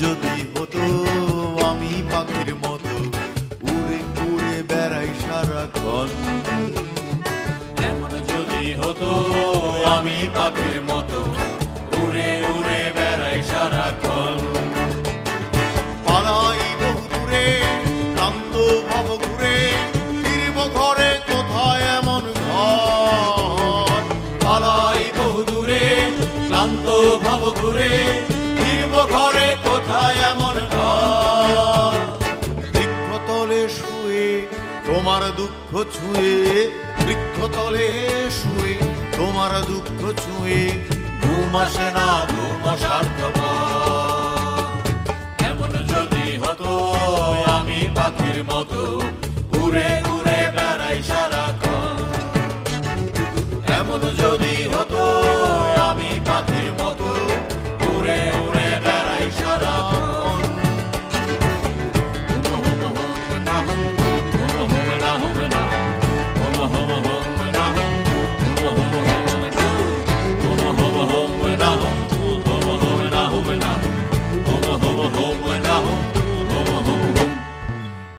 যদি হতো আমি পাখির মতো উড়ে উড়ে বেড়াই সারাক্ষণ, এমন যদি হতো আমি পাখির মতো উড়ে উড়ে বেড়াই সারাক্ষণ। পালাই বহু দূরে ক্লান্ত ভব ঘুরে ফিরব ঘরে কোথায় এমন ঘর। পালাই বহু দূরে ক্লান্ত ভব ঘুরে ফিরব ঘরে কোথায় এমন ঘর। বৃক্ষতলে শুয়ে তোমার দুঃখ ছুঁয়ে, বৃক্ষতলে শুয়ে তোমার দুঃখ ছুঁয়ে ঘুম আসে না ঘুম আসার